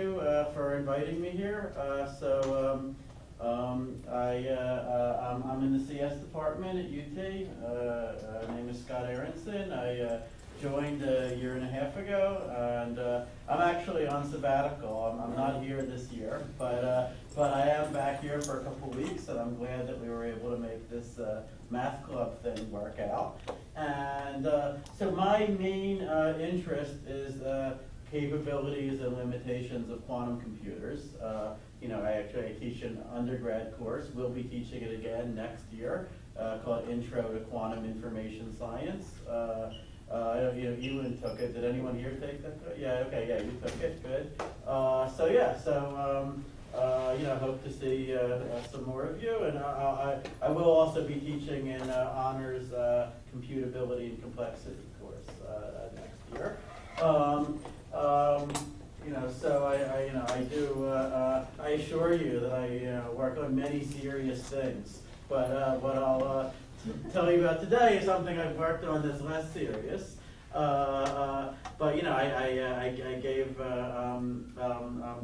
you for inviting me here. I'm in the CS department at UT. My name is Scott Aaronson. I joined a year and a half ago, and I'm actually on sabbatical. I'm not here this year, but I am back here for a couple weeks, and I'm glad that we were able to make this math club thing work out. And so my main interest is capabilities and limitations of quantum computers. I teach an undergrad course. We'll be teaching it again next year, called Intro to Quantum Information Science. Ewan took it. Did anyone here take that? Yeah, okay, yeah, you took it. Good. Hope to see some more of you. And I will also be teaching an honors computability and complexity course next year. I assure you that I work on many serious things. But what I'll tell you about today is something I've worked on that's less serious. I gave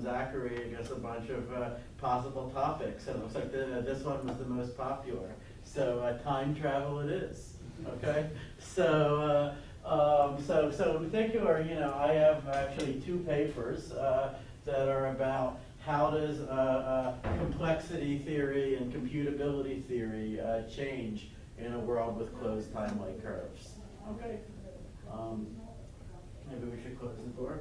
Zachary, I guess, a bunch of possible topics, and it looks like this one was the most popular. So time travel it is. Okay. So in particular, I have actually two papers that are about how does complexity theory and computability theory change in a world with closed timelike curves. Okay. Maybe we should close the door.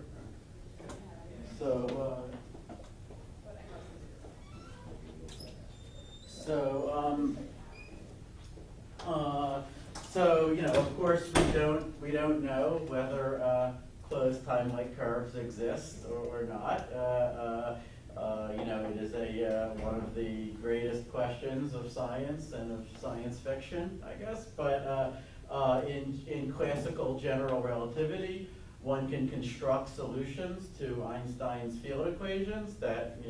Of course, we don't know whether closed timelike curves exist or not. It is one of the greatest questions of science and of science fiction, I guess. But in classical general relativity, one can construct solutions to Einstein's field equations that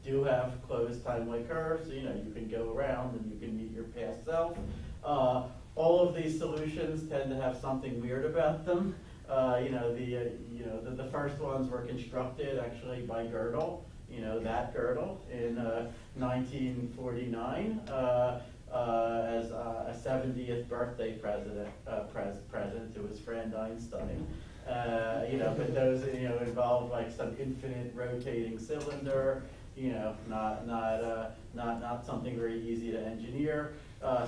do have closed timelike curves. So, you can go around and you can meet your past self. All of these solutions tend to have something weird about them. The first ones were constructed actually by Gödel. That Gödel in 1949 as a 70th birthday present to his friend Einstein. But those involved like some infinite rotating cylinder. Not something very easy to engineer.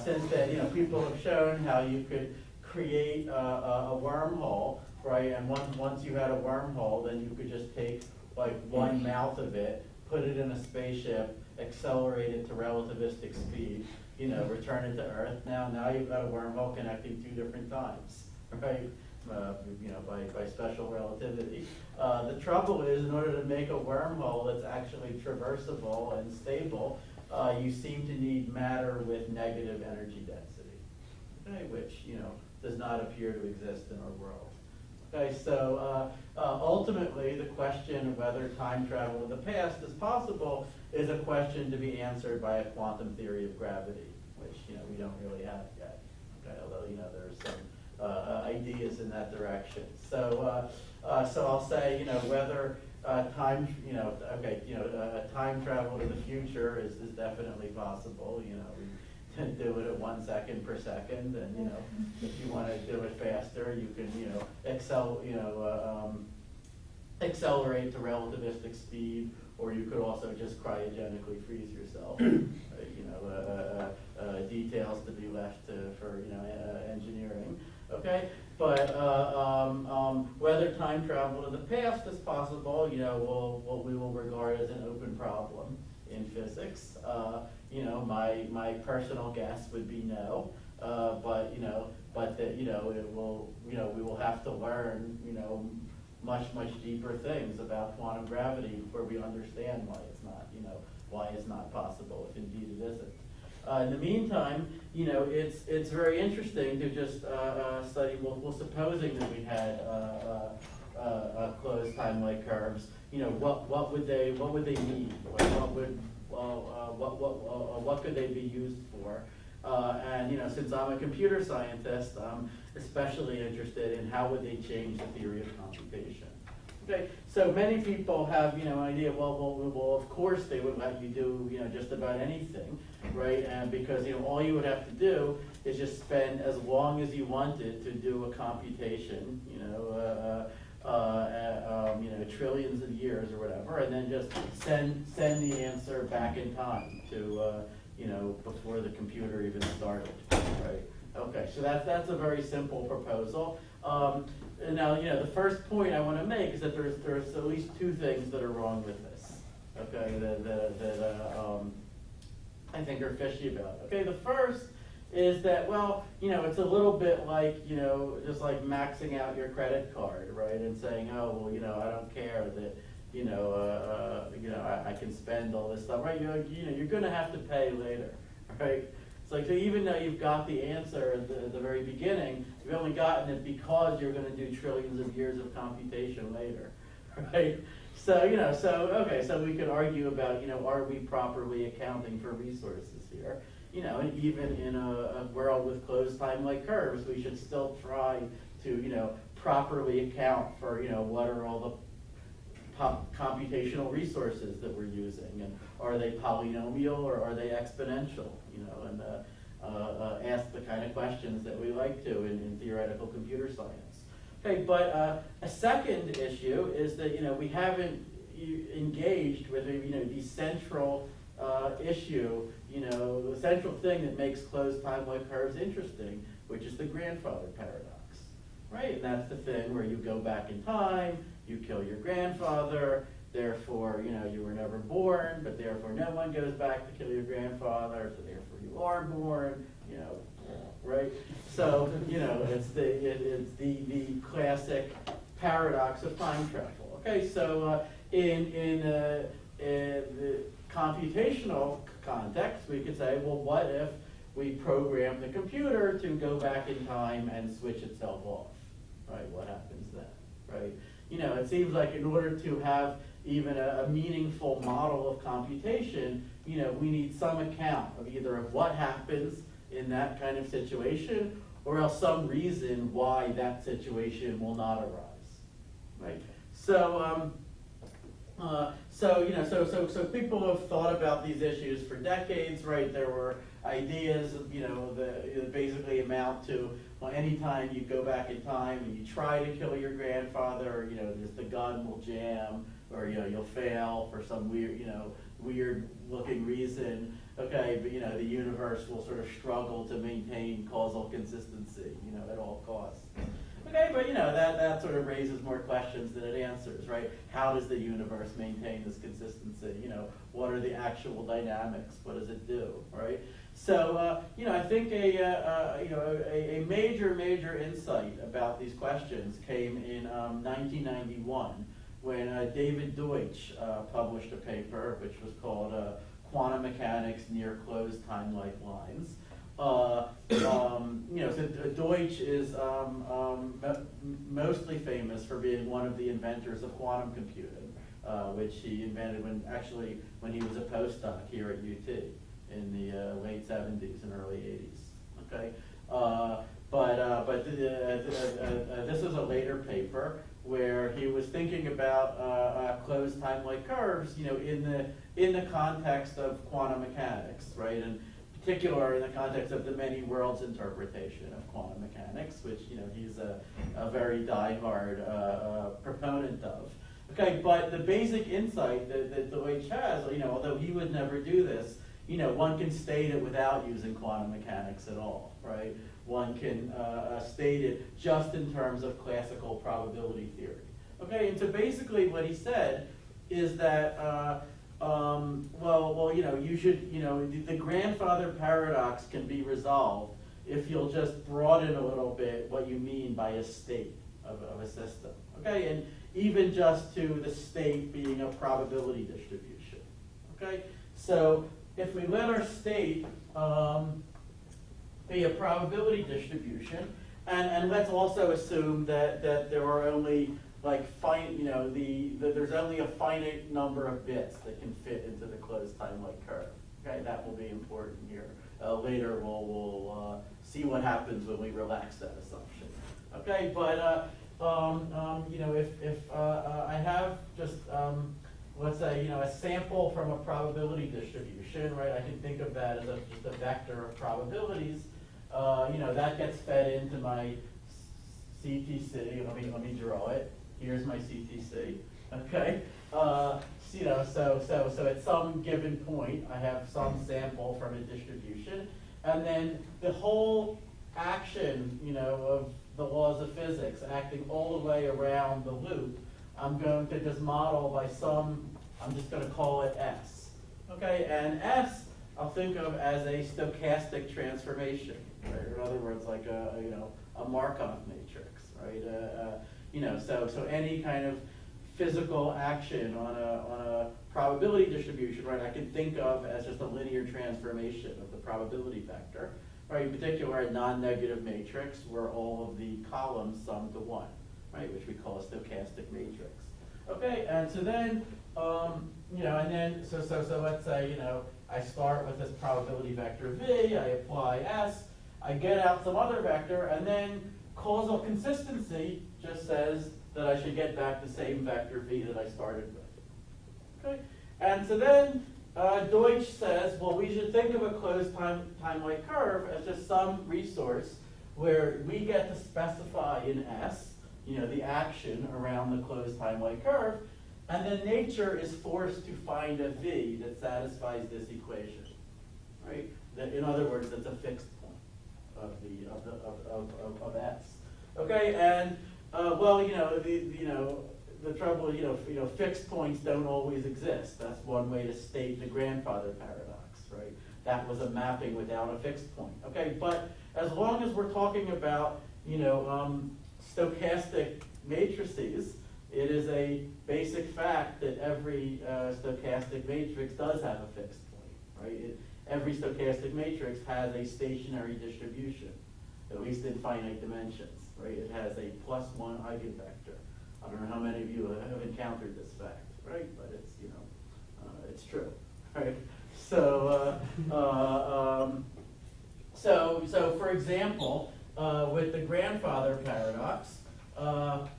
Since then, people have shown how you could create a wormhole, right? And once you had a wormhole, then you could just take like one mouth of it, put it in a spaceship, accelerate it to relativistic speed, return it to Earth. Now you've got a wormhole connecting two different times, right? By special relativity. The trouble is, in order to make a wormhole that's actually traversable and stable, you seem to need matter with negative energy density, okay, which does not appear to exist in our world. Okay, so ultimately, the question of whether time travel to the past is possible is a question to be answered by a quantum theory of gravity, which we don't really have yet. Okay, although there's some ideas in that direction. So I'll say whether time travel to the future is definitely possible. We do it at 1 second per second, and if you want to do it faster, you can accelerate to relativistic speed, or you could also just cryogenically freeze yourself. Details to be left for engineering. Okay, but whether time travel to the past is possible, what we will regard as an open problem in physics. My personal guess would be no, but that we will have to learn much deeper things about quantum gravity before we understand why it's not possible, if indeed it isn't. In the meantime, it's very interesting to just study. Well, supposing that we had closed timelike curves, what would they need? What could they be used for? And since I'm a computer scientist, I'm especially interested in how would they change the theory of computation. Okay, so many people have, an idea, well, of course they would let you do, just about anything, right? And because, all you would have to do is just spend as long as you wanted to do a computation, trillions of years or whatever, and then just send the answer back in time to, before the computer even started, right? Okay, so that's a very simple proposal. Now, the first point I want to make is that there's at least two things that are wrong with this, okay, that I think are fishy about it. Okay, the first is that, well, it's a little bit like, just like maxing out your credit card, right, and saying, oh, well, I don't care that, I can spend all this stuff, right? You're going to have to pay later, right? It's like, so even though you've got the answer at the very beginning, you've only gotten it because you're going to do trillions of years of computation later, right? So, okay, so we could argue about, are we properly accounting for resources here? And even in a world with closed time-like curves, we should still try to, properly account for, what are all the computational resources that we're using, and are they polynomial or are they exponential, and ask the kind of questions that we like to in theoretical computer science. Okay, but a second issue is that, we haven't engaged with the central issue, the central thing that makes closed time-like curves interesting, which is the grandfather paradox, right? And that's the thing where you go back in time, you kill your grandfather, therefore, you were never born, but therefore no one goes back to kill your grandfather, so therefore you are born, right? So, it's the classic paradox of time travel. Okay, so in the computational context, we could say, well, what if we program the computer to go back in time and switch itself off, right? What happens then, right? It seems like in order to have even a meaningful model of computation, we need some account of either of what happens in that kind of situation, or else some reason why that situation will not arise, right? So, so people have thought about these issues for decades, right? There were ideas, that basically amount to, well, anytime you go back in time and you try to kill your grandfather, just the gun will jam, or you'll fail for some weird looking reason. Okay, but the universe will sort of struggle to maintain causal consistency, at all costs. Okay, but that sort of raises more questions than it answers, right? How does the universe maintain this consistency? What are the actual dynamics? What does it do, right? So, I think a major insight about these questions came in 1991 when David Deutsch published a paper which was called Quantum Mechanics Near Closed Time-like Lines. So Deutsch is mostly famous for being one of the inventors of quantum computing, which he invented when he was a postdoc here at UT in the late 70s and early 80s. Okay, but this is a later paper where he was thinking about closed time-like curves, in the context of quantum mechanics, right? And particular in the context of the many worlds interpretation of quantum mechanics, which he's a very diehard proponent of. Okay, but the basic insight that Deutsch has, although he would never do this, one can state it without using quantum mechanics at all, right? One can state it just in terms of classical probability theory. Okay, and so basically what he said is that, you should, the grandfather paradox can be resolved if you'll just broaden a little bit what you mean by a state of a system. Okay, and even just to the state being a probability distribution. Okay, so if we let our state be a probability distribution, and let's also assume that there are only there's only a finite number of bits that can fit into the closed time-like curve. Okay, that will be important here. Later we'll see what happens when we relax that assumption. Okay, but if I have just, let's say, a sample from a probability distribution, right? I can think of that as just a vector of probabilities. That gets fed into my CTC. Let me draw it. Here's my CTC. Okay. So at some given point, I have some sample from a distribution, and then the whole action, of the laws of physics acting all the way around the loop, I'm going to just model by I'm just going to call it S. Okay, and S I'll think of as a stochastic transformation, right? In other words, like a Markov matrix, right? So any kind of physical action on a probability distribution, right? I can think of as just a linear transformation of the probability vector. Right, in particular, a non-negative matrix where all of the columns sum to 1, right, which we call a stochastic matrix. Okay, and so then, so let's say, I start with this probability vector V, I apply S, I get out some other vector, and then causal consistency just says that I should get back the same vector V that I started with. Okay, and so then, Deutsch says, well, we should think of a closed Timelike curve as just some resource where we get to specify in S, the action around the closed Timelike curve, and then nature is forced to find a V that satisfies this equation, right? In other words, that's a fixed point of S. Okay, and the trouble, fixed points don't always exist. That's one way to state the grandfather paradox, right? That was a mapping without a fixed point. Okay, but as long as we're talking about, stochastic matrices, it is a basic fact that every stochastic matrix does have a fixed point, right? Every stochastic matrix has a stationary distribution, at least in finite dimensions, right? It has a +1 eigenvector. I don't know how many of you have encountered this fact, right? But it's, it's true, right? So, so for example, with the grandfather paradox,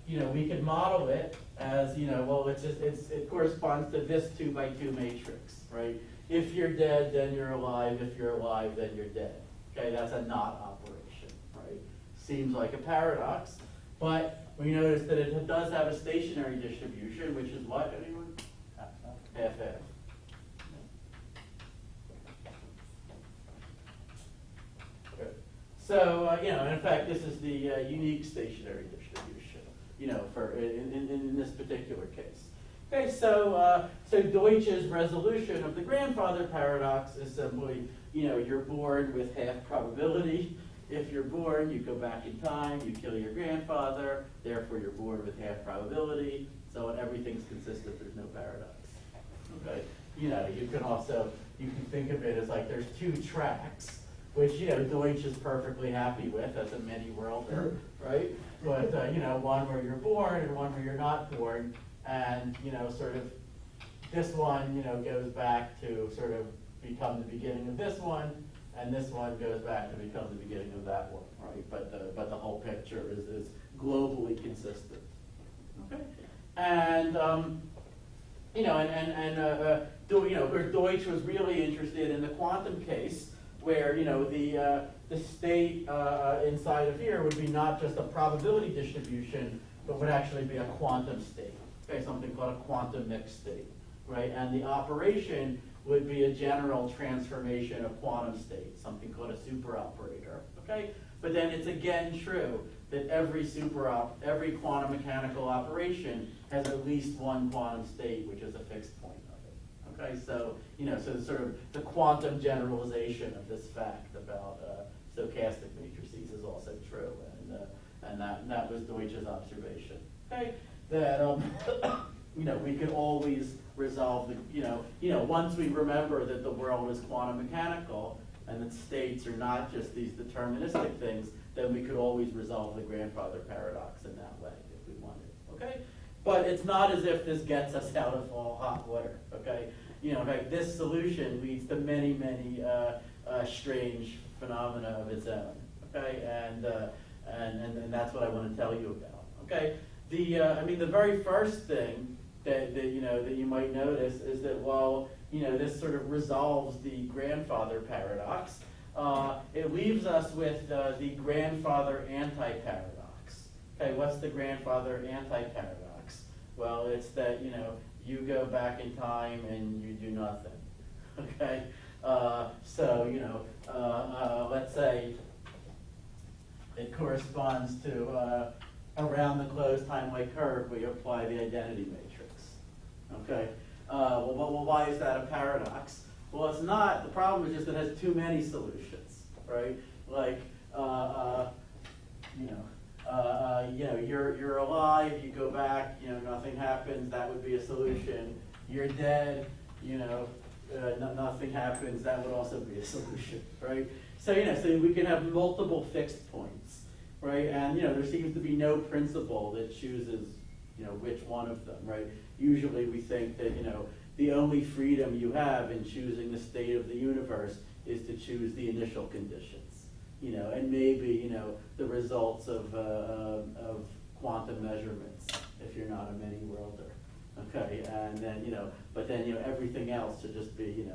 we could model it as, it corresponds to this 2 by 2 matrix, right? If you're dead, then you're alive. If you're alive, then you're dead. Okay, that's a not operation, right? Seems like a paradox, but we notice that it does have a stationary distribution, which is what, anyone? Half-half. Okay. So, in fact, this is the unique stationary distribution, in this particular case. Okay, so Deutsch's resolution of the grandfather paradox is simply, you're born with half probability. If you're born, you go back in time, you kill your grandfather, therefore you're born with half probability, so everything's consistent, there's no paradox. Okay, you can think of it as like there's 2 tracks, which, Deutsch is perfectly happy with as a many-worlder, right? But, one where you're born and one where you're not born, and, sort of this one, goes back to sort of become the beginning of this one, and this one goes back to become the beginning of that one, right? But the whole picture is globally consistent. Okay, and where Deutsch was really interested in the quantum case, where the state inside of here would be not just a probability distribution, but would actually be a quantum state. Okay, something called a quantum mixed state, right? And the operation would be a general transformation of quantum states, something called a superoperator, okay? But then it's again true that every quantum mechanical operation has at least one quantum state, which is a fixed point of it, okay? So, so sort of the quantum generalization of this fact about stochastic matrices is also true, and that was Deutsch's observation, okay? That, we could always resolve once we remember that the world is quantum mechanical and that states are not just these deterministic things, then we could always resolve the grandfather paradox in that way if we wanted, okay? But it's not as if this gets us out of all hot water, okay? In fact, this solution leads to many, many strange phenomena of its own, okay? And that's what I want to tell you about, Okay, I mean, the very first thing that you might notice is that while this sort of resolves the grandfather paradox, it leaves us with the grandfather anti-paradox. Okay, what's the grandfather anti-paradox? Well, it's that you go back in time and you do nothing. Okay, so let's say it corresponds to around the closed Timelike curve, we apply the identity matrix. Okay, well, why is that a paradox? Well, it's not. The problem is just it has too many solutions, right? Like, you're alive. You go back. Nothing happens. That would be a solution. You're dead. Nothing happens. That would also be a solution, right? So so we can have multiple fixed points, right? And there seems to be no principle that chooses which one of them, right? Usually we think that the only freedom you have in choosing the state of the universe is to choose the initial conditions, and maybe the results of quantum measurements if you're not a many worlder, okay, and then but then everything else should just be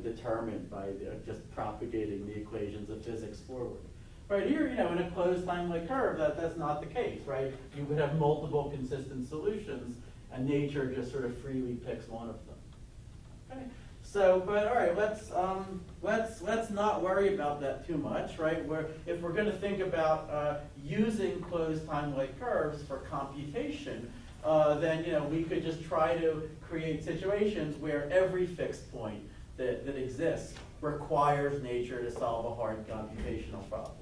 determined by just propagating the equations of physics forward. Right here, in a closed Timelike curve, that's not the case, right? You would have multiple consistent solutions, and nature just sort of freely picks one of them. Okay. So, but all right, let's not worry about that too much, right? If we're going to think about using closed Timelike curves for computation, then we could just try to create situations where every fixed point that exists requires nature to solve a hard computational problem.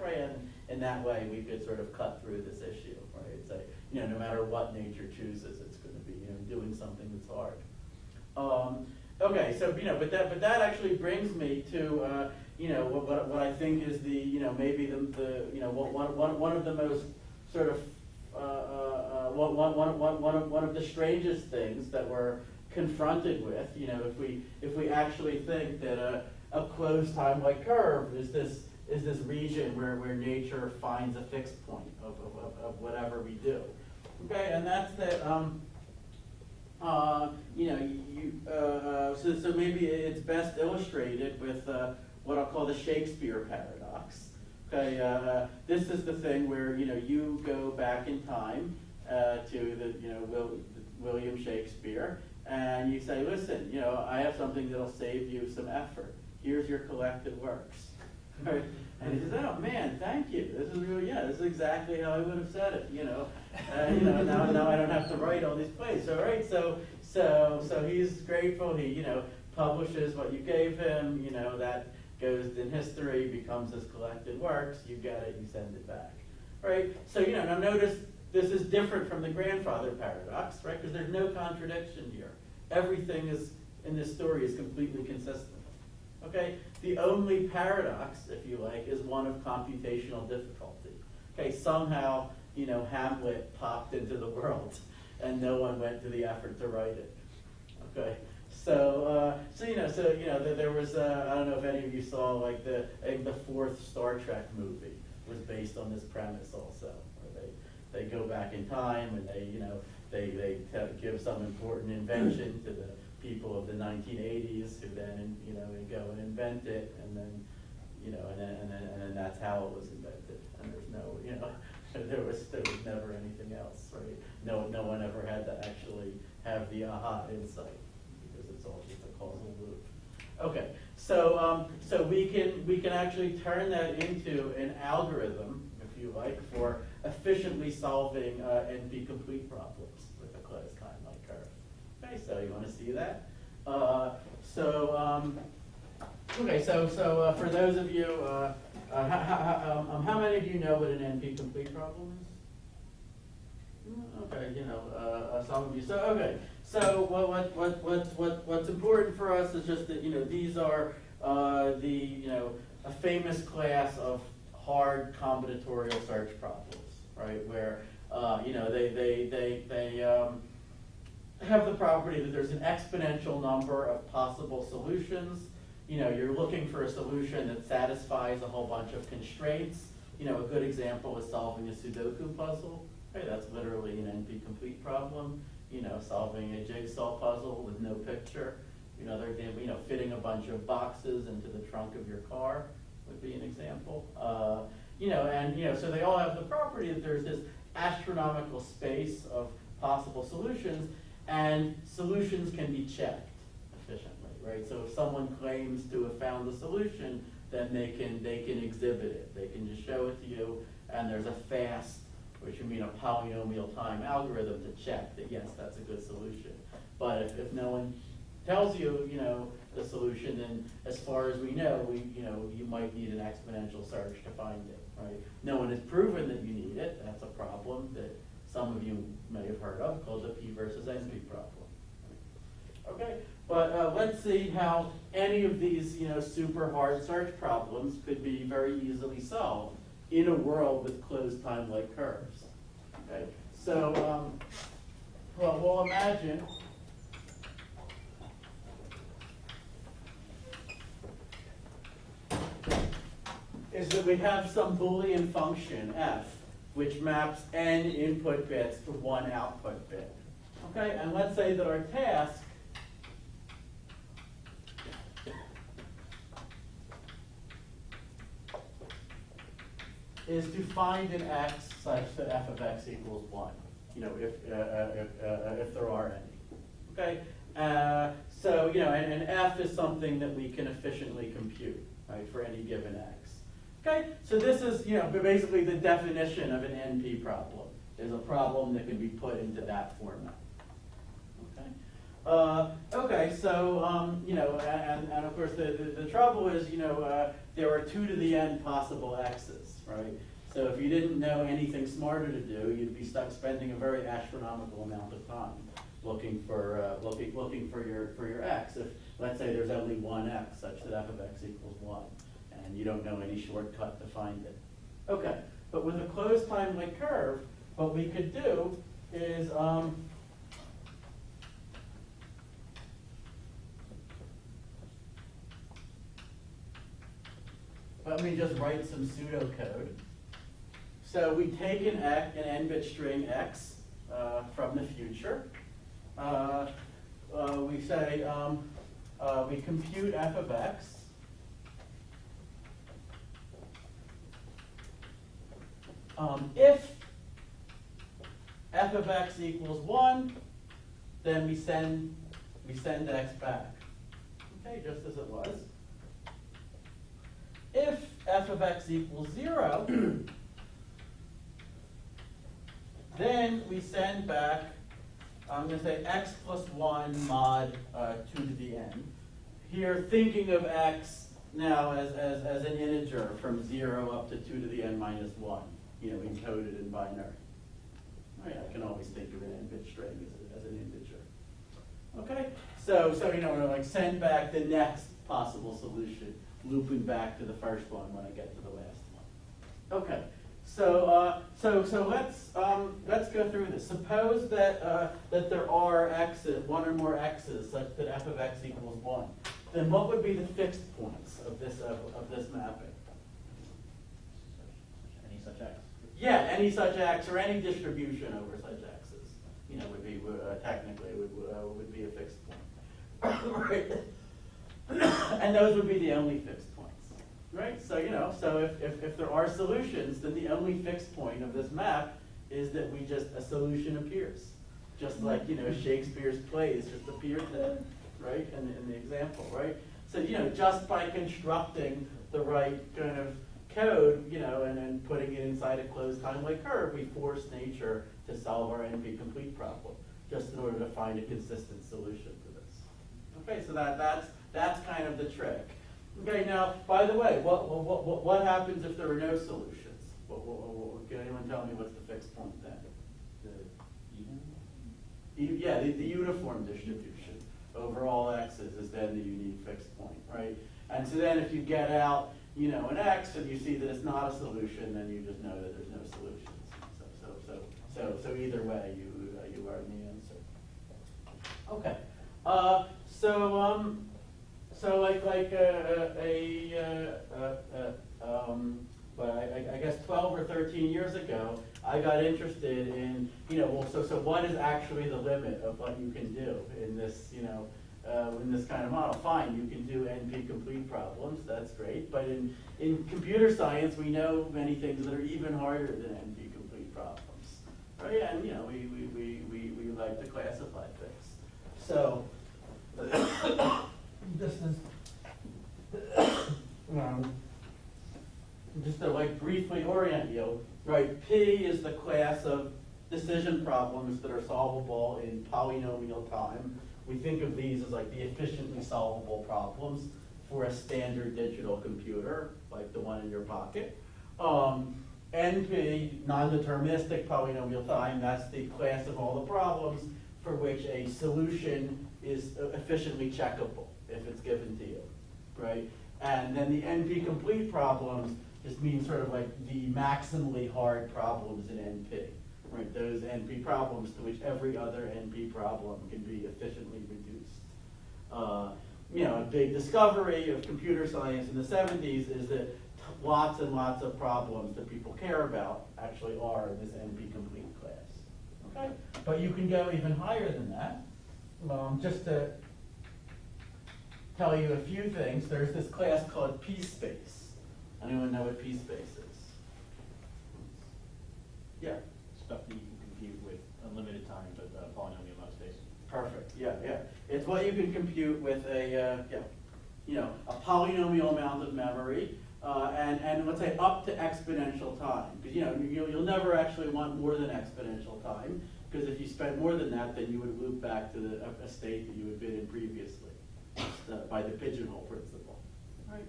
Right, and in that way we could sort of cut through this issue, right? Say, no matter what nature chooses, it's going to be doing something that's hard. Okay, so but that actually brings me to what I think is the maybe the one of the most sort of one of the strangest things that we're confronted with, if we actually think that a closed Timelike curve is this region where nature finds a fixed point of whatever we do. Okay, and that's that. So maybe it's best illustrated with what I'll call the Shakespeare Paradox. Okay, this is the thing where you go back in time to the William Shakespeare, and you say, listen, I have something that'll save you some effort. Here's your collected works. Right? And he says, "Oh man, thank you. This is really this is exactly how I would have said it. Now I don't have to write all these plays. All right, so he's grateful. He publishes what you gave him. That goes in history, becomes his collected works. You get it, you send it back. Right. So now notice this is different from the grandfather paradox, right? Because there's no contradiction here. Everything is in this story is completely consistent. Okay, the only paradox, if you like, is one of computational difficulty. Okay, somehow, Hamlet popped into the world, and no one went to the effort to write it. Okay, so there was I don't know if any of you saw like the fourth Star Trek movie was based on this premise also, where they go back in time and they give some important invention to the people of the 1980s who then go and invent it, and then and then that's how it was invented, and there's no there was never anything else, right? No one ever had to actually have the aha insight, because it's all just a causal loop. Okay, so we can actually turn that into an algorithm, if you like, for efficiently solving NP-complete problems with a closed Timelike curve. Okay, so you want to see that? Okay, so for those of you, how many of you know what an NP-complete problem is? Okay, some of you. So okay, so what's important for us is just that these are a famous class of hard combinatorial search problems, right? Where they have the property that there's an exponential number of possible solutions. You're looking for a solution that satisfies a whole bunch of constraints, a good example is solving a Sudoku puzzle. Hey, that's literally an NP-complete problem. Solving a jigsaw puzzle with no picture. Another example, fitting a bunch of boxes into the trunk of your car would be an example. So they all have the property that there's this astronomical space of possible solutions, and solutions can be checked efficiently, right? So if someone claims to have found the solution, then they can exhibit it. They can just show it to you, and there's a fast, which would mean a polynomial time algorithm to check that yes, that's a good solution. But if no one tells you, the solution, then as far as we know, you might need an exponential search to find it, right? No one has proven that you need it. That's a problem that some of you may have heard of, called the P versus NP problem. Okay, but let's see how any of these, super hard search problems could be very easily solved in a world with closed time-like curves. Okay, so we'll imagine is that we have some Boolean function f, which maps n input bits to one output bit. Okay, and let's say that our task is to find an x such that f of x equals 1, if there are any. Okay, and f is something that we can efficiently compute, right, for any given x. Okay, so this is, basically the definition of an NP problem, is a problem that can be put into that format. Okay, so, and of course the trouble is, there are 2 to the n possible x's, right? So if you didn't know anything smarter to do, you'd be stuck spending a very astronomical amount of time looking for your x. If, let's say, there's only one x such that f of x equals 1, and you don't know any shortcut to find it. Okay, but with a closed time-like curve, what we could do is let me just write some pseudocode. So we take an n-bit string x from the future. We say we compute f of x. If f of x equals 1, then we send x back. Okay, just as it was. If f of x equals 0, then we send back, I'm going to say x plus 1 mod 2 to the n. Here, thinking of x now as an integer from 0 up to 2 to the n minus 1, encoded in binary. Right, I can always think of an n-bit string as an integer. Okay, so like send back the next possible solution, looping back to the first one when I get to the last one. Okay, so let's go through this. Suppose that there are x's, one or more x's, such that f of x equals 1. Then what would be the fixed points of this mapping? Any such x. Yeah, any such x or any distribution over such x's, would be technically would be a fixed point, right? And those would be the only fixed points, right? So so if there are solutions, then the only fixed point of this map is that a solution appears, just like Shakespeare's plays just appeared there, right? In the example, right? So just by constructing the right kind of code, and putting it inside a closed time-like curve, we force nature to solve our NP-complete problem, just in order to find a consistent solution to this. Okay, so that's kind of the trick. Okay, now, by the way, what happens if there are no solutions? Can anyone tell me what's the fixed point then? The uniform distribution over all x's is then the unique fixed point, right? And so then if you get out an x and you see that it's not a solution, then you just know that there's no solutions. So either way, you are in the answer. Okay. So I guess 12 or 13 years ago, I got interested in, well, so what is actually the limit of what you can do in this, in this kind of model? Fine, you can do NP-complete problems, that's great, but in computer science, we know many things that are even harder than NP-complete problems, right? And, we like to classify things. So, this is, just to briefly orient you, right? P is the class of decision problems that are solvable in polynomial time. We think of these as the efficiently solvable problems for a standard digital computer, like the one in your pocket. NP, non-deterministic polynomial time, that's the class of all the problems for which a solution is efficiently checkable if it's given to you, right? And then the NP-complete problems just means sort of the maximally hard problems in NP, right? Those NP problems to which every other NP problem can be efficiently reduced. A big discovery of computer science in the 70s is that lots and lots of problems that people care about actually are in this NP-complete class, okay? But you can go even higher than that. Just to tell you a few things, there's this class called P-space. Anyone know what P-space is? Yeah? Stuff that you can compute with unlimited time, but polynomial amount of space. Perfect, yeah. It's what you can compute with a polynomial amount of memory, and let's say up to exponential time. Because you'll never actually want more than exponential time, because if you spent more than that, then you would loop back to a state that you had been in previously, by the pigeonhole principle. Right?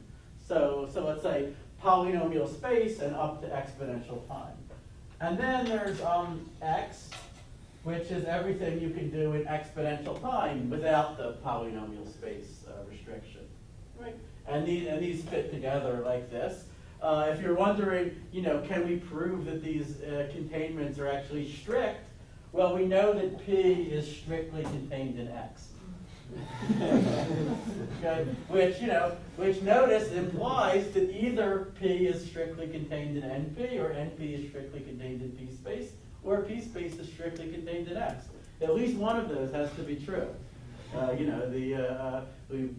So let's say polynomial space and up to exponential time. And then there's x, which is everything you can do in exponential time without the polynomial space restriction. Right? And these fit together like this. If you're wondering, can we prove that these containments are actually strict? Well, we know that P is strictly contained in X. Okay, which notice implies that either P is strictly contained in NP, or NP is strictly contained in P space, or P space is strictly contained in X. At least one of those has to be true. We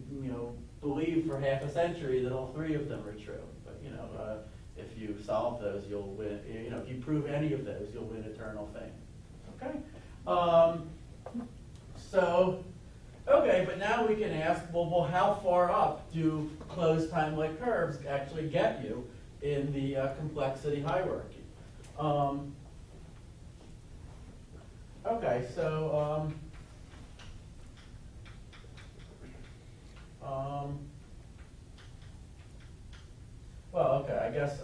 believed for half a century that all three of them are true. But if you solve those, you'll win. If you prove any of those, you'll win eternal fame. Okay. Okay, but now we can ask, well, how far up do closed time-like curves actually get you in the complexity hierarchy? Okay, so I guess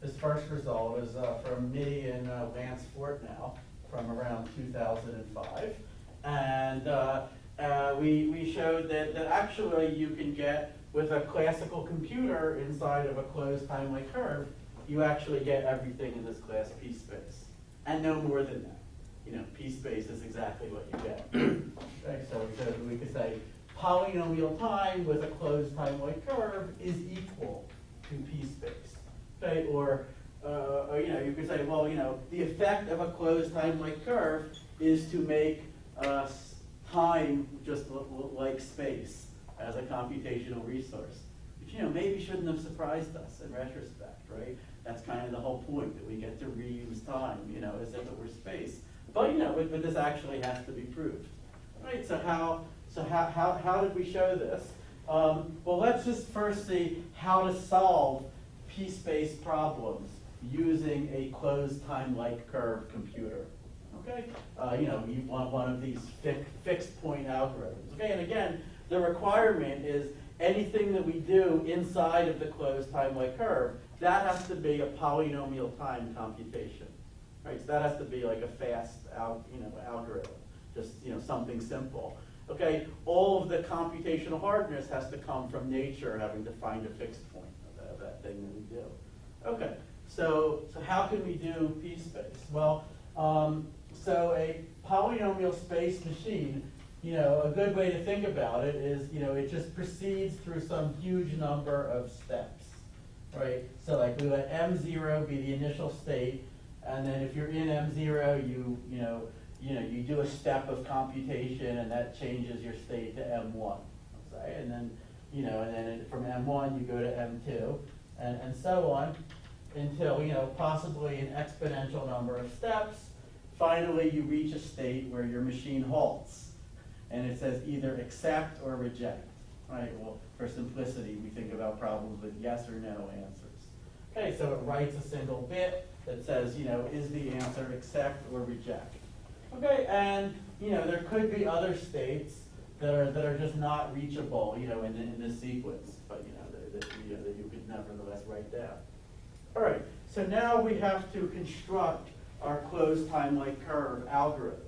this first result is from me and Lance Fortnow from around 2005, and we showed that actually you can get, with a classical computer inside of a closed time-like curve, you actually get everything in this class P space, and no more than that. P space is exactly what you get. Okay, so we could say polynomial time with a closed time-like curve is equal to P space. Okay, or you could say, well, the effect of a closed time-like curve is to make time just like space as a computational resource, which maybe shouldn't have surprised us in retrospect, right? That's kind of the whole point, that we get to reuse time, as if it were space. But but this actually has to be proved, right? So how did we show this? Well, let's just first see how to solve P-space problems using a closed time-like curve computer. Okay, you want one of these fixed point algorithms. Okay, and again, the requirement is anything that we do inside of the closed time-like curve, that has to be a polynomial time computation, right? So that has to be like a fast, algorithm, just something simple. Okay, all of the computational hardness has to come from nature having to find a fixed point of that thing that we do. Okay, so how can we do P-space? Well, so a polynomial space machine, a good way to think about it is, it just proceeds through some huge number of steps. right? So like we let M0 be the initial state, and then if you're in M0, you do a step of computation, and that changes your state to M1, say, and then from M1 you go to M2, and so on until possibly an exponential number of steps. Finally, you reach a state where your machine halts, and it says either accept or reject. Right? Well, for simplicity, we think about problems with yes or no answers. Okay, so it writes a single bit that says, is the answer accept or reject? Okay, and there could be other states that are just not reachable, in this sequence, but that you could nevertheless write down. All right, so now we have to construct our closed Timelike curve algorithm.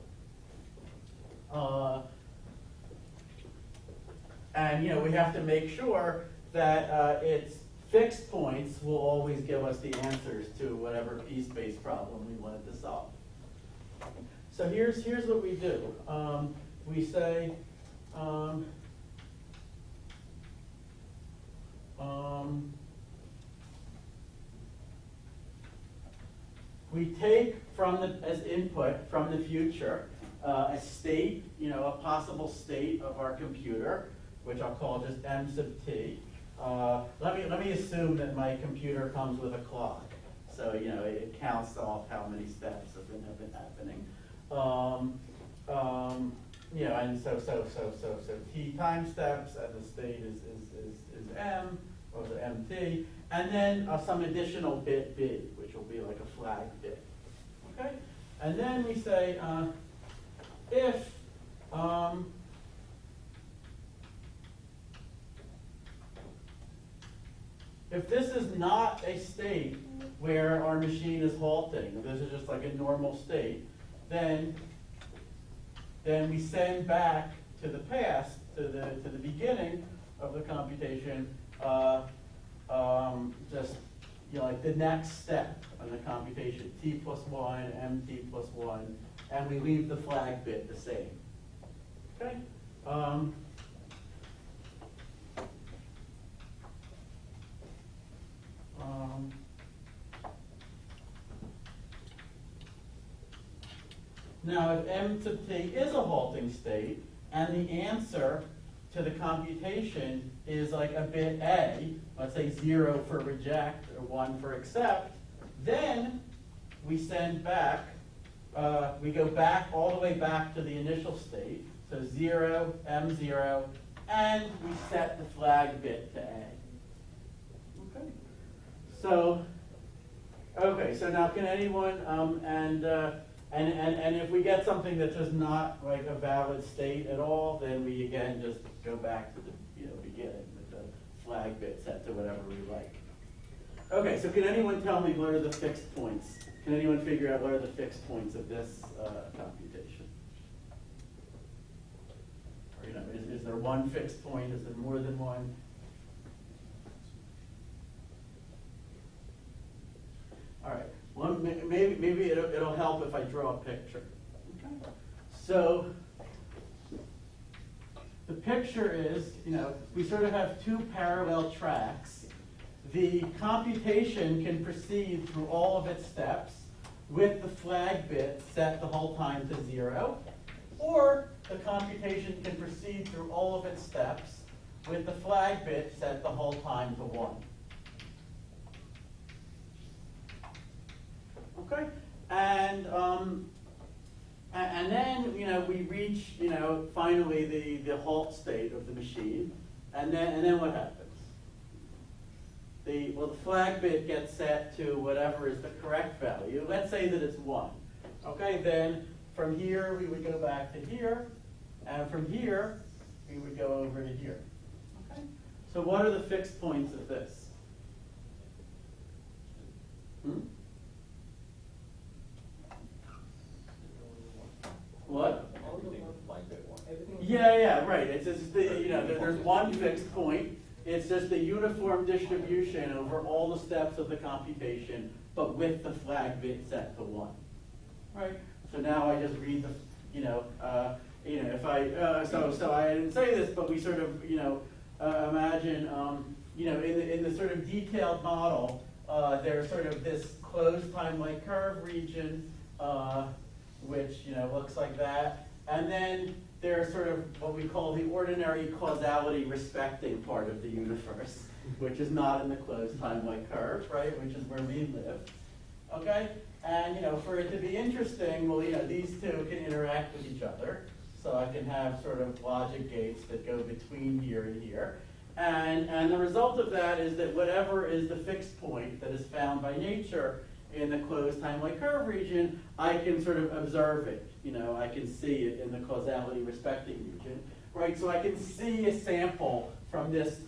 And we have to make sure that its fixed points will always give us the answers to whatever p-space problem we wanted to solve. So here's what we do. We say we take as input from the future a state, a possible state of our computer, which I'll call just M sub t. Let me assume that my computer comes with a clock, so it counts off how many steps have been happening. And so t time steps, and the state is m, or the mt, and then some additional bit b, which will be like a flag bit. Okay, and then we say if this is not a state where our machine is halting, if this is just like a normal state, then we send back to the past, to the beginning of the computation, just like the next step on the computation, t plus 1, mt plus 1, and we leave the flag bit the same. Okay. Now, if m sub t is a halting state, and the answer to the computation is like a bit a, let's say 0 for reject or 1 for accept, then we send back, we go back all the way back to the initial state, so 0, m0, and we set the flag bit to a. Okay. So now can anyone, and if we get something that's just not like a valid state at all, then we again just go back to the beginning with the flag bit set to whatever we like. Okay, so can anyone tell me what are the fixed points? Can anyone figure out what are the fixed points of this computation? Or is there one fixed point? Is there more than one? All right. Well, maybe it'll help if I draw a picture. Okay. So the picture is, we sort of have two parallel tracks. The computation can proceed through all of its steps with the flag bit set the whole time to 0, or the computation can proceed through all of its steps with the flag bit set the whole time to 1. Okay, and then we reach finally the halt state of the machine, and then what happens? The flag bit gets set to whatever is the correct value. Let's say that it's 1. Okay, then from here we would go back to here, and from here we would go over to here. Okay, so what are the fixed points of this? What? Yeah, right. It's just there's one fixed point. It's just a uniform distribution over all the steps of the computation, but with the flag bit set to 1. Right. So now I just read the, if I so I didn't say this, but we sort of imagine, you know, in the sort of detailed model, there's sort of this closed Timelike curve region, which, you know, looks like that. And then there's sort of what we call the ordinary causality respecting part of the universe, which is not in the closed Timelike curve, right, which is where we live. Okay? And, you know, for it to be interesting, well, you know, these two can interact with each other. So I can have sort of logic gates that go between here and here. And the result of that is that whatever is the fixed point that is found by nature in the closed Timelike curve region, I can sort of observe it. You know, I can see it in the causality respecting region, right? So I can see a sample from this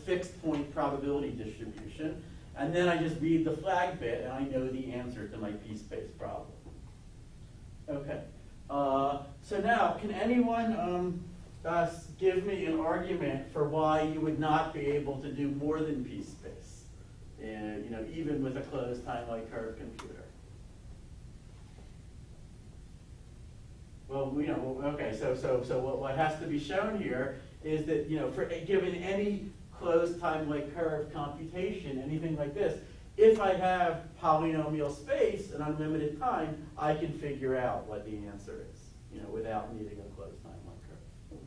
fixed point probability distribution, and then I just read the flag bit, and I know the answer to my p-space problem. Okay. So now, can anyone give me an argument for why you would not be able to do more than p-space, you know, even with a closed Timelike curve computer? Well, you know, okay. So what has to be shown here is that, you know, for given any closed Timelike curve computation, anything like this, if I have polynomial space and unlimited time, I can figure out what the answer is, you know, without needing a closed Timelike curve.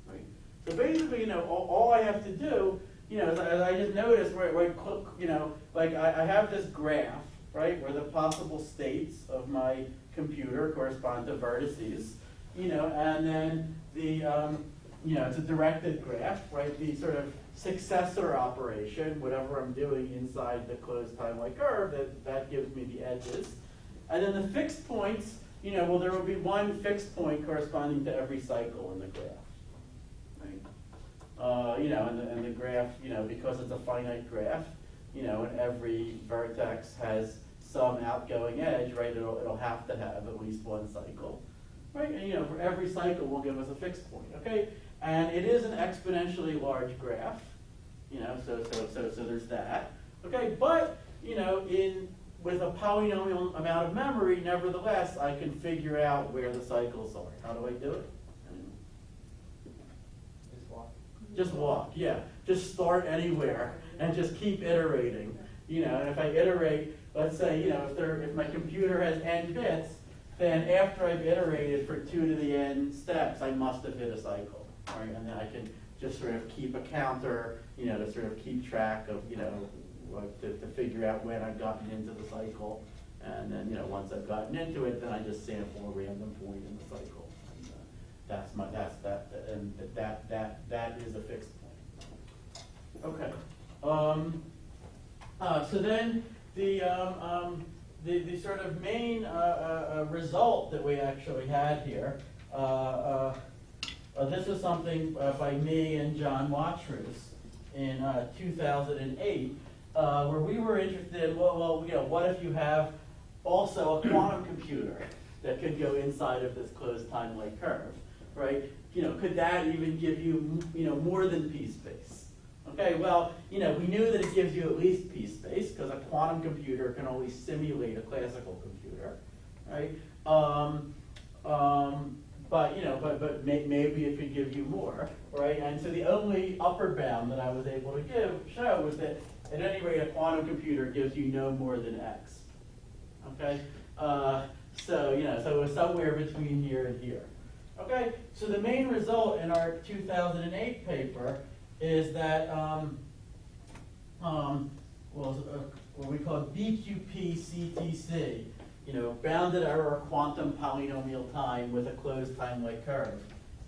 Right? So basically, you know, all I have to do, you know, as I just noticed, where you know, like I have this graph, right, where the possible states of my computer correspond to vertices, you know, and then the, you know, it's a directed graph, right? The sort of successor operation, whatever I'm doing inside the closed Timelike curve, that gives me the edges. And then the fixed points, you know, well, there will be one fixed point corresponding to every cycle in the graph, right? You know, and the graph, you know, because it's a finite graph, you know, and every vertex has some outgoing edge, right? It'll have to have at least one cycle, right? And, you know, for every cycle will give us a fixed point, okay? And it is an exponentially large graph, you know, so there's that, okay? But, you know, with a polynomial amount of memory, nevertheless, I can figure out where the cycles are. How do I do it? Just walk. Just walk, yeah. Just start anywhere and just keep iterating. You know, and if I iterate, let's say, you know, if my computer has n bits, then after I've iterated for 2 to the n steps, I must have hit a cycle, right? And then I can just sort of keep a counter, you know, to sort of keep track of, you know, to figure out when I've gotten into the cycle. And then, you know, once I've gotten into it, then I just sample a random point in the cycle. And that is a fixed point. Okay. So then the sort of main result that we actually had here, this is something by me and John Watrous in 2008, where we were interested in, well, you know, what if you have also a quantum computer that could go inside of this closed Timelike curve, right? You know, could that even give you, you know, more than p-space? Okay, well, you know, we knew that it gives you at least p-space because a quantum computer can only simulate a classical computer, right? But you know, but maybe it could give you more, right? And so the only upper bound that I was able to show was that at any rate a quantum computer gives you no more than x. Okay, so you know, so it was somewhere between here and here. Okay, so the main result in our 2008 paper is that what we call BQP-CTC, you know, bounded error quantum polynomial time with a closed Timelike curve,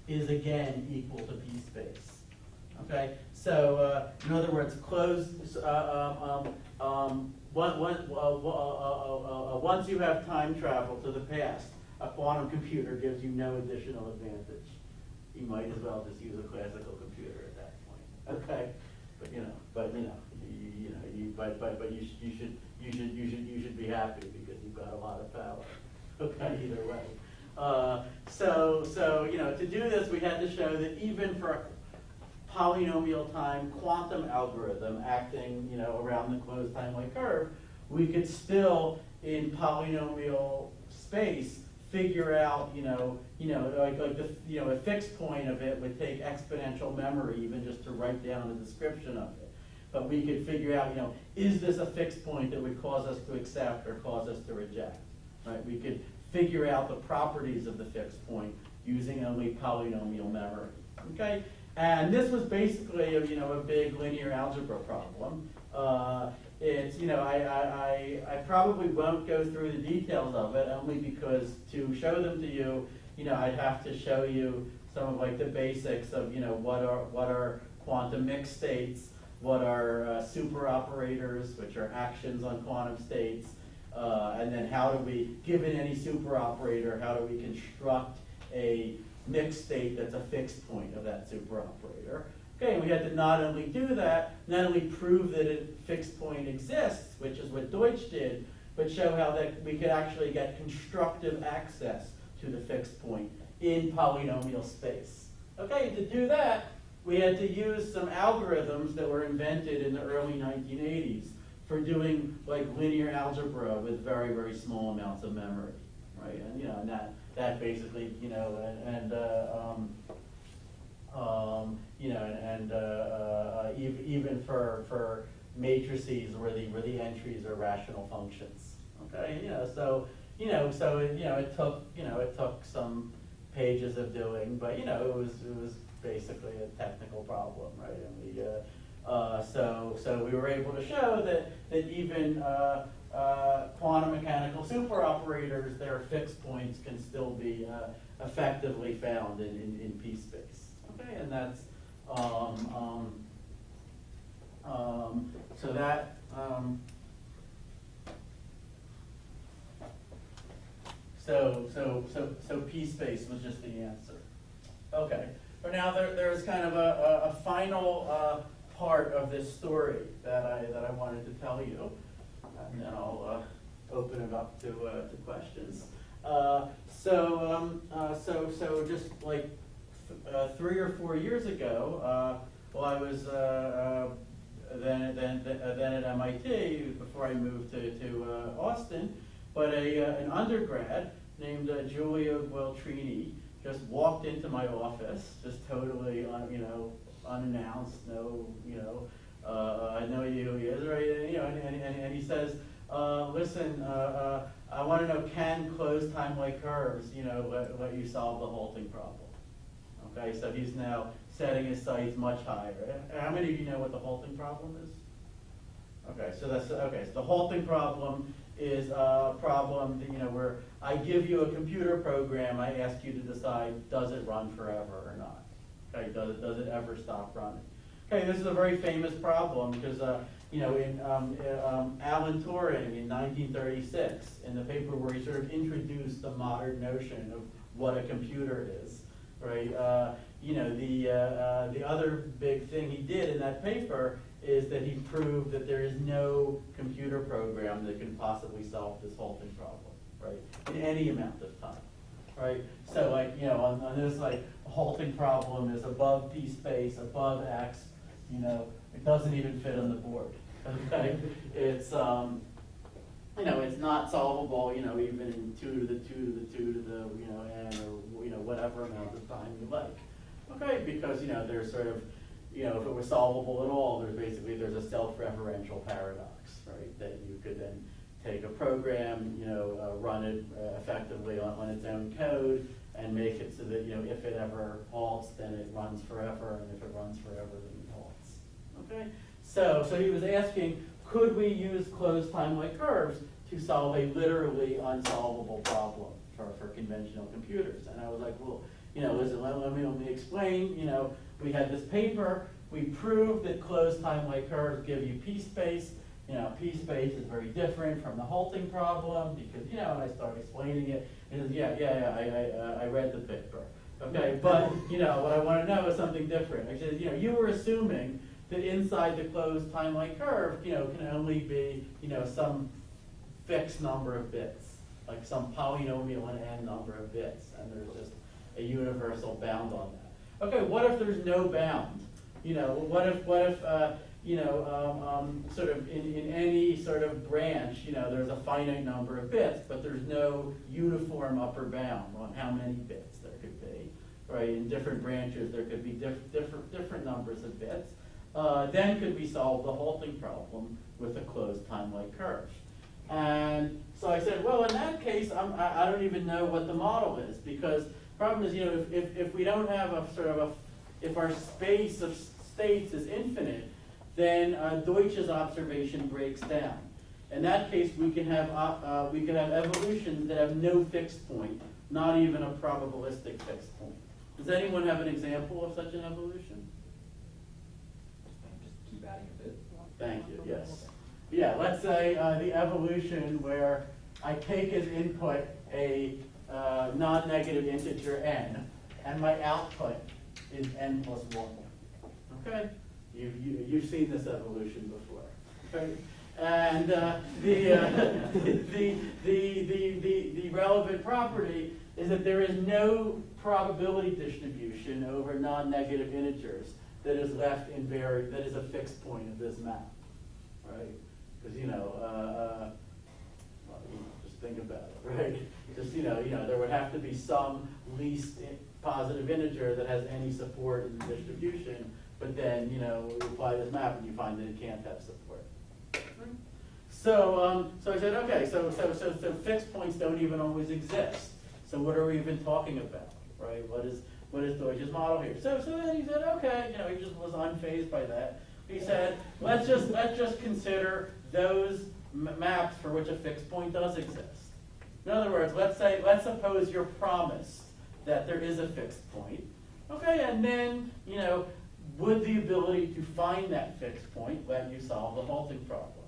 is again equal to p-space. Okay, so in other words, once you have time travel to the past, a quantum computer gives you no additional advantage. You might as well just use a classical computer at that point. Okay, but you should be happy because you've got a lot of power. Okay, either way. So you know, to do this, we had to show that even for a polynomial time quantum algorithm acting, you know, around the closed Timelike curve, we could still, in polynomial space, figure out, like a fixed point of it would take exponential memory even just to write down a description of it. But we could figure out, is this a fixed point that would cause us to accept or cause us to reject, right? We could figure out the properties of the fixed point using only polynomial memory, okay? And this was basically, a big linear algebra problem. It's, I probably won't go through the details of it only because to show them to you, I'd have to show you some of like the basics of, what are quantum mixed states, what are super operators, which are actions on quantum states, and then how do we, given any super operator, how do we construct a mixed state that's a fixed point of that super operator. Okay, and we had to not only do that, not only prove that a fixed point exists, which is what Deutsch did, but show how that we could actually get constructive access to the fixed point in polynomial space. Okay, to do that, we had to use some algorithms that were invented in the early 1980s for doing like linear algebra with very, very small amounts of memory, right? And and that basically, even for matrices where the entries are rational functions. Okay, it took some pages of doing, but it was basically a technical problem, right? And so we were able to show that even quantum mechanical superoperators, their fixed points can still be effectively found in p-space. Okay, and that's so that so p-space was just the answer. Okay, but now there's kind of a final part of this story that I wanted to tell you, and then I'll open it up to questions. So just like 3 or 4 years ago, well, I was then at MIT before I moved to Austin, but an undergrad named Giulio Gueltrini just walked into my office, just totally unannounced. I know who he is, right? And he says, listen, I want to know, can closed Timelike curves, let you solve the halting problem? Okay, so he's now setting his sights much higher. How many of you know what the halting problem is? Okay, so so the halting problem is a problem that, where I give you a computer program, I ask you to decide, does it run forever or not? Okay, does it ever stop running? Okay, this is a very famous problem because in Alan Turing in 1936, in the paper where he sort of introduced the modern notion of what a computer is, right? The other big thing he did in that paper is that he proved that there is no computer program that can possibly solve this halting problem, right? In any amount of time, right? So on this halting problem is above p space, above x, it doesn't even fit on the board. Okay, it's it's not solvable, even in 2 to the 2 to the 2 to the n or whatever amount of time you like. Okay, because there's sort of if it was solvable at all, there's a self-referential paradox, right? That you could then take a program, run it effectively on its own code, and make it so that if it ever halts, then it runs forever, and if it runs forever, then it halts. Okay, so he was asking, could we use closed Timelike curves to solve a literally unsolvable problem for conventional computers? And I was like, well, listen, let me explain. We had this paper. We proved that closed Timelike curves give you p-space. P-space is very different from the halting problem because, and I started explaining it. And he says, I read the paper. Okay, but, what I want to know is something different. I said, you were assuming that inside the closed Timelike curve, can only be, some fixed number of bits, like some polynomial and n number of bits, and there's just a universal bound on that. Okay, what if there's no bound? What if sort of in any sort of branch, there's a finite number of bits, but there's no uniform upper bound on how many bits there could be, right? In different branches, there could be different numbers of bits. Then could we solve the halting problem with a closed Timelike curve? And so I said, well, in that case, I don't even know what the model is, because the problem is, if we don't have if our space of states is infinite, then Deutsch's observation breaks down. In that case, we can have evolutions that have no fixed point, not even a probabilistic fixed point. Does anyone have an example of such an evolution? Just keep adding a bit. Thank you, yes. Yeah, let's say the evolution where I take as input a non-negative integer n, and my output is n plus 1. Okay? You've seen this evolution before. Right? And the relevant property is that there is no probability distribution over non-negative integers that is left invariant, that is a fixed point of this map, right? Because just think about it, right? Just there would have to be some least positive integer that has any support in the distribution, but then you apply this map and you find that it can't have support. So I said, okay, so fixed points don't even always exist. So what are we even talking about, right? What is Deutsch's model here? So then he said, okay, he just was unfazed by that. He said, let's just consider those maps for which a fixed point does exist. In other words, let's suppose you're promised that there is a fixed point. Okay, and then would the ability to find that fixed point let you solve the halting problem?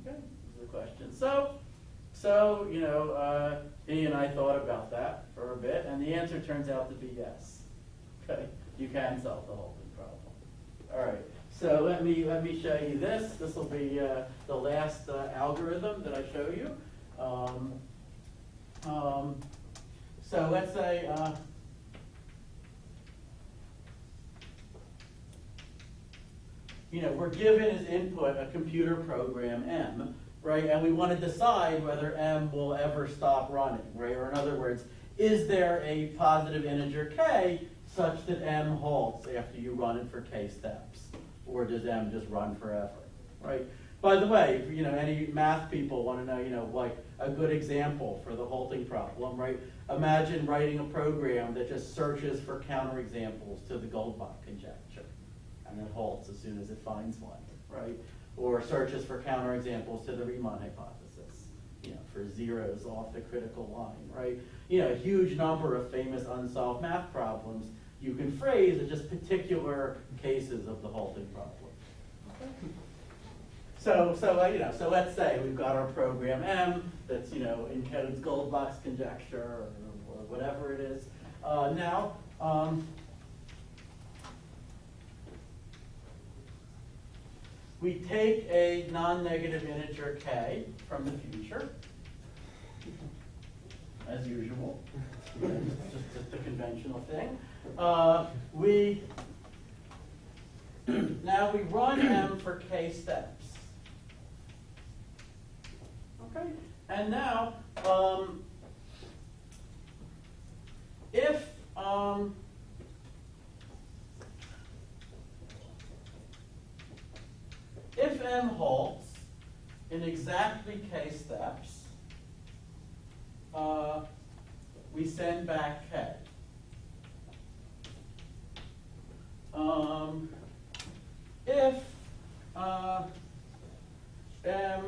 Okay, this is the question. So he and I thought about that for a bit, and the answer turns out to be yes. Okay, you can solve the halting problem. All right. So let me show you this. This will be the last algorithm that I show you. So let's say we're given as input a computer program M, right? And we want to decide whether M will ever stop running, right? Or in other words, is there a positive integer k such that M halts after you run it for k steps? Or does M just run forever, right? By the way, if, any math people want to know, like a good example for the halting problem, right? Imagine writing a program that just searches for counterexamples to the Goldbach conjecture, and it halts as soon as it finds one, right? Or searches for counterexamples to the Riemann hypothesis, for zeros off the critical line, right? A huge number of famous unsolved math problems you can phrase as just particular cases of the halting problem. Okay. So let's say we've got our program M that's encodes Goldbach's conjecture or whatever it is. Now we take a non-negative integer k from the future, as usual. Just a conventional thing. Now we run M for k steps. Okay, and now if M halts in exactly k steps, we send back k. If M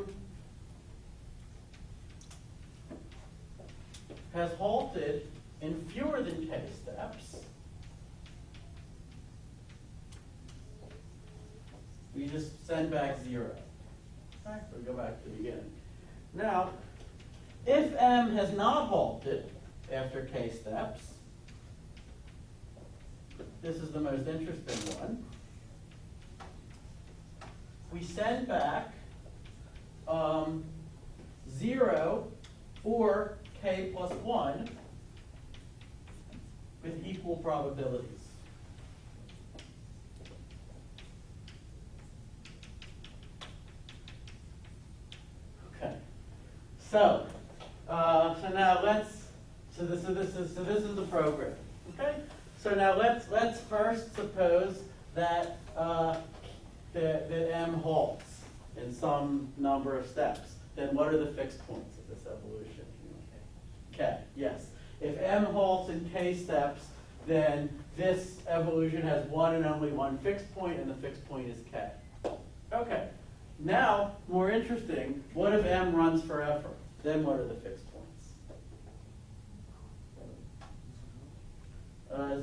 has halted in fewer than k steps, we just send back 0. Okay, so we go back to the beginning. Now, if M has not halted after k steps, this is the most interesting one. We send back 0 for k plus 1 with equal probabilities. So now so this is the program. Okay. So now let's first suppose that that M halts in some number of steps. Then what are the fixed points of this evolution? K. Yes. If M halts in K steps, then this evolution has one and only one fixed point, and the fixed point is K. Okay. Now, more interesting, what if M runs forever? Then what are the fixed points?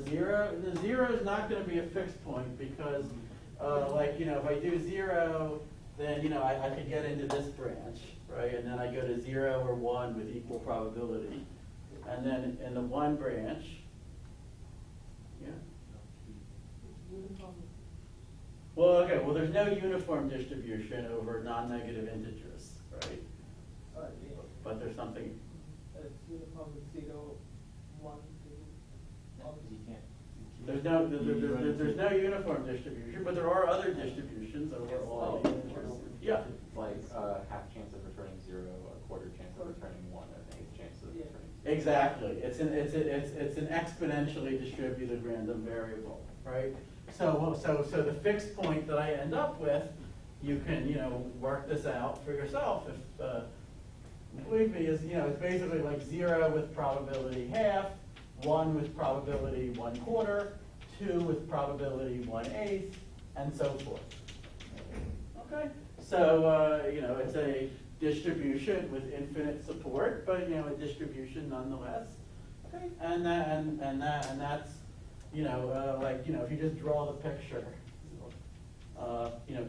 0. The 0 is not going to be a fixed point because, if I do 0, then, I could get into this branch, right? And then I go to 0 or 1 with equal probability. And then in the 1 branch, yeah. Well, okay, well, there's no uniform distribution over non-negative integers, right? But there's something. Uniform with 0, 1, 2. You can't. There's no uniform distribution, but there are other distributions over all the integers. Yeah. Like half chance of returning 0, a quarter chance of returning 1, and an eighth chance of returning 0. Exactly. It's an exponentially distributed random variable, right? So the fixed point that I end up with, you can work this out for yourself. If believe me, is it's basically like 0 with probability half, 1 with probability 1/4, 2 with probability 1/8, and so forth. Okay, so it's a distribution with infinite support, but a distribution nonetheless. Okay, and that's if you just draw the picture,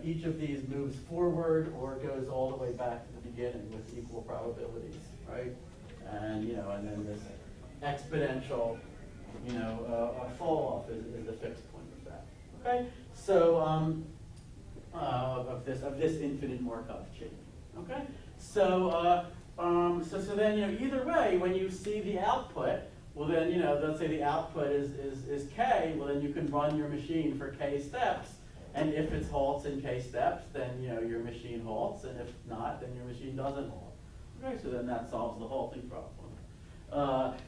each of these moves forward or goes all the way back to the beginning with equal probabilities, right? And and then this exponential, fall off is the fixed point of that. Okay, so of this infinite Markov chain. Okay, so then either way, when you see the output, well then let's say the output is K. Well then you can run your machine for K steps, and if it halts in K steps, then your machine halts, and if not, then your machine doesn't halt. Okay, so then that solves the halting problem.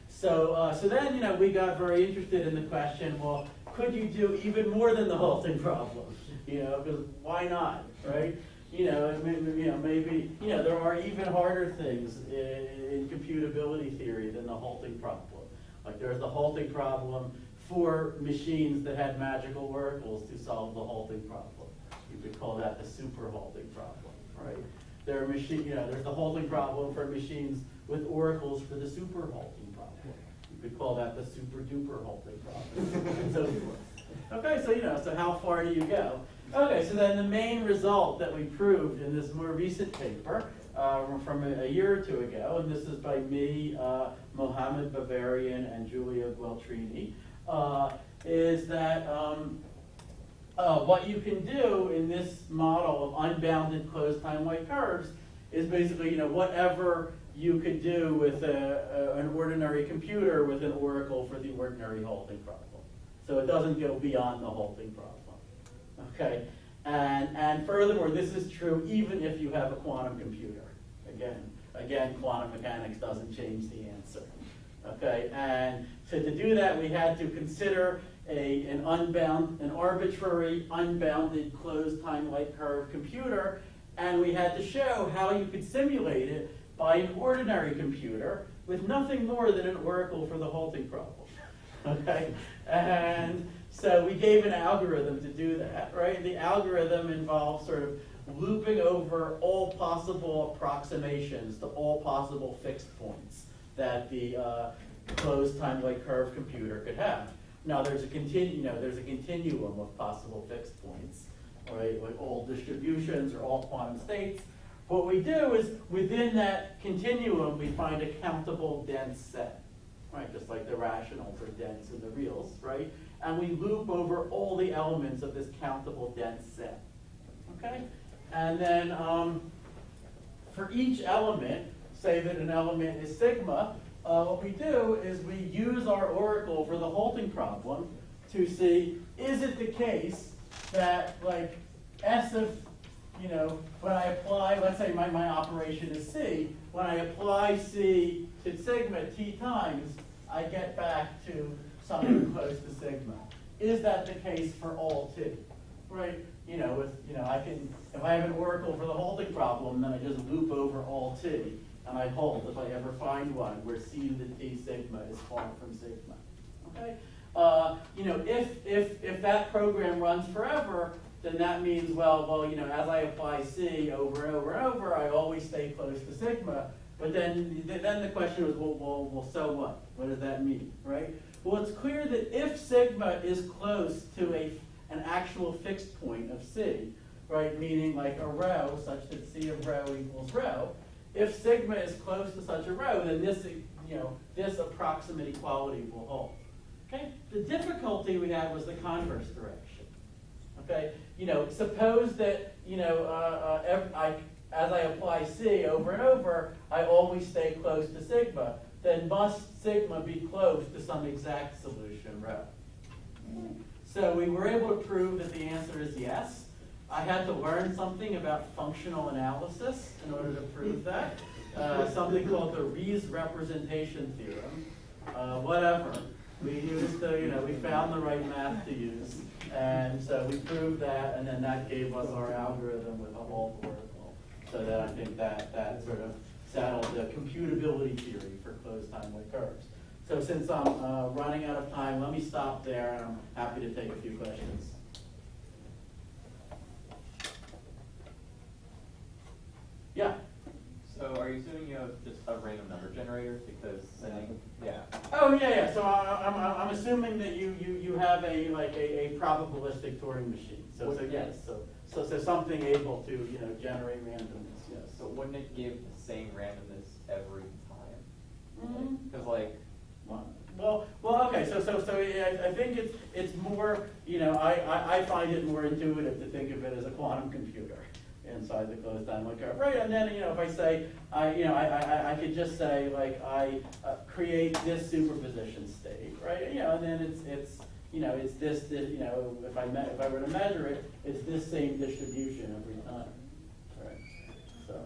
So then we got very interested in the question. Well, could you do even more than the halting problem? Because why not, right? Maybe there are even harder things in computability theory than the halting problem. Like there's the halting problem for machines that had magical oracles to solve the halting problem. You could call that the super halting problem, right? There are there's the halting problem for machines with oracles for the super halting problem. You could call that the super duper halting problem, and so forth. Okay, so how far do you go? Okay, so then the main result that we proved in this more recent paper from a year or two ago, and this is by me, Mohammed Bavarian, and Julia Gueltrini, is that what you can do in this model of unbounded closed time-like curves is basically whatever you could do with an ordinary computer with an oracle for the ordinary halting problem. So it doesn't go beyond the halting problem. Okay, and furthermore, this is true even if you have a quantum computer. Again, quantum mechanics doesn't change the answer. Okay, and so to do that, we had to consider an arbitrary, unbounded, closed time-like curve computer, and we had to show how you could simulate it by an ordinary computer with nothing more than an oracle for the halting problem. Okay, and so we gave an algorithm to do that, right? The algorithm involves sort of looping over all possible approximations to all possible fixed points that the closed time-like curve computer could have. Now there's a continuum of possible fixed points, right? Like all distributions or all quantum states. What we do is within that continuum we find a countable dense set, right? Just like the rationals are dense in the reals, right? And we loop over all the elements of this countable dense set. Okay? And then for each element, say that an element is sigma, what we do is we use our oracle for the halting problem to see, is it the case that like S of when I apply, let's say my operation is C, when I apply C to sigma t times, I get back to something close to sigma. Is that the case for all t? Right? I can, if I have an oracle for the halting problem, then I just loop over all t, and I hold if I ever find one where c to the t sigma is far from sigma. Okay? If that program runs forever, then that means, as I apply C over and over and over, I always stay close to sigma. But then the question was, well, so what? What does that mean, right? Well, it's clear that if sigma is close to an actual fixed point of C, right, meaning like a row such that C of rho equals rho, if sigma is close to such a row, then this approximate equality will hold. Okay? The difficulty we had was the converse direction. Okay, suppose that as I apply C over and over, I always stay close to sigma. Then must sigma be close to some exact solution rho? So we were able to prove that the answer is yes. I had to learn something about functional analysis in order to prove that. Something called the Rees representation theorem. Whatever. We used we found the right math to use. And so we proved that, and then that gave us our algorithm with a whole oracle. So that I think that sort of settled the computability theory for closed Timelike curves. So since I'm running out of time, let me stop there, and I'm happy to take a few questions. Yeah? So are you assuming you have just a random number generator? Because yeah. Oh yeah. So I'm assuming that you have a probabilistic Turing machine. So yes. So something able to generate randomness. Yes. So wouldn't it give the same randomness every time? Because Well, okay. So I think it's more. I find it more intuitive to think of it as a quantum computer inside the closed Timelike curve, right? And then if I say I could just say I create this superposition state, right? And then it's this if I were to measure it, it's this same distribution every time, right? So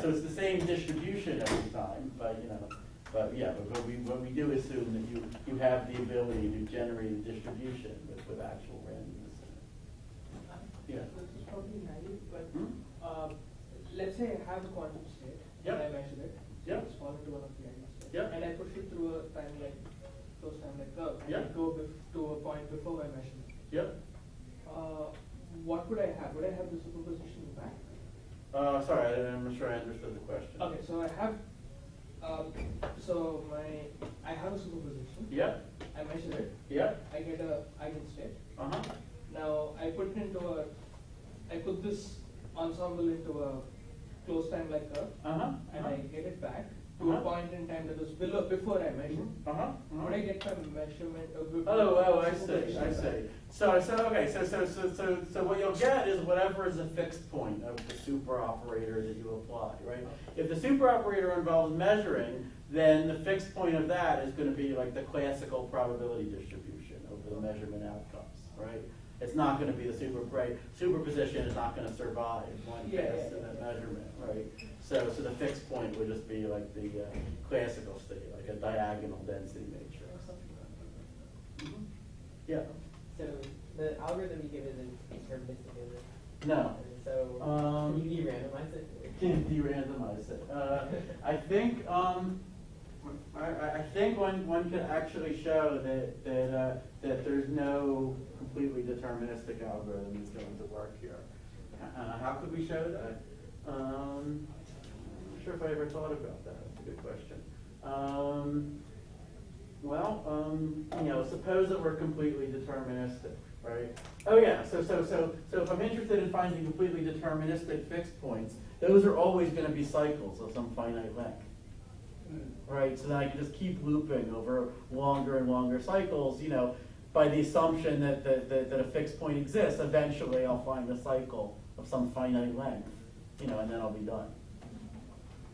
so it's the same distribution every time, but what we do assume that you have the ability to generate a distribution with actual randomness in it. Yeah. This is probably naive, but let's say I have a quantum state, and I measure it, it's fallen to one of the ideal states, and I push it through a closed Timelike curve, and I go to a point before my measurement. What would I have? Would I have the superposition back? Sorry, I'm not sure I understood the question. Okay, so I have I have a superposition. I measure it. I get a eigenstate. Now I put this ensemble into a closed Timelike curve, and I get it back to a point in time that was before I measure. Would I get my measurement? I see. So what you'll get is whatever is a fixed point of the super operator that you apply, right? If the super operator involves measuring, then the fixed point of that is going to be like the classical probability distribution over the measurement outcomes, right? It's not going to be the superposition is not going to survive one pass to that measurement, right? So the fixed point would just be like the classical state, like a diagonal density matrix. Yeah. So the algorithm you give is deterministic, is it? No. So can you de-randomize it? Can de-randomize it? I think one could actually show that there's no completely deterministic algorithm that's going to work here. How could we show that? I'm not sure if I ever thought about that. That's a good question. Suppose that we're completely deterministic, right? Oh yeah. So if I'm interested in finding completely deterministic fixed points, those are always going to be cycles of some finite length. Right, so then I can just keep looping over longer and longer cycles, by the assumption that a fixed point exists. Eventually I'll find a cycle of some finite length, and then I'll be done.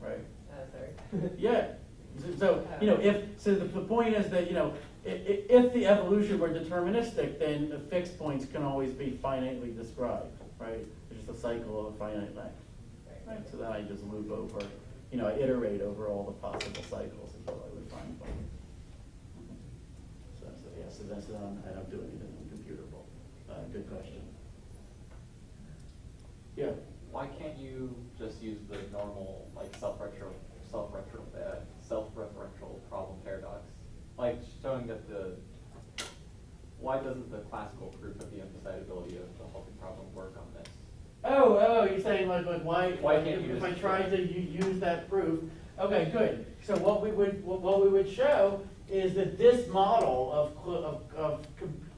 Right? Sorry. Yeah. So the point is that if the evolution were deterministic, then the fixed points can always be finitely described. right? It's just a cycle of finite length, right? So then I just loop over, I iterate over all the possible cycles until I would find one. So then I don't do anything computable. Good question. Yeah. Why can't you just use the normal, like, self-referential problem paradox? Like, showing that why doesn't the classical proof of the undecidability of the halting problem work on this? Oh, you're saying like why can't you if just I tried to use that proof? Okay, good. So what we would show is that this model of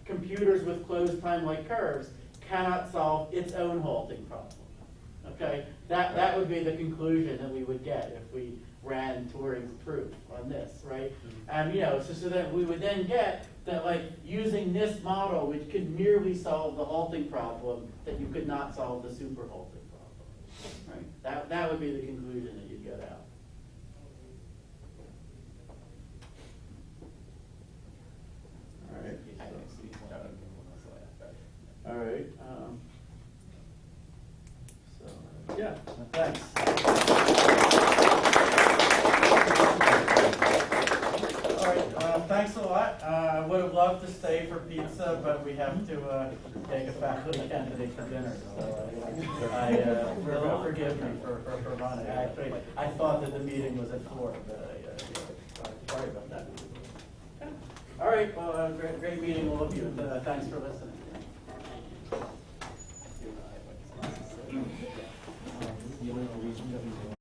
computers with closed timelike curves cannot solve its own halting problem. Okay, that would be the conclusion that we would get if we ran Turing's proof on this, right? And so that we would then get that, like, using this model, which could merely solve the halting problem, that you could not solve the super halting problem, right? That would be the conclusion that you'd get out. All right. All right. Yeah, thanks. All right, thanks a lot. I would have loved to stay for pizza, but we have to take a faculty candidate for dinner. So forgive me for running. Actually, I thought that the meeting was at 4, but sorry about that. All right, well, great meeting, all of you. Thanks for listening.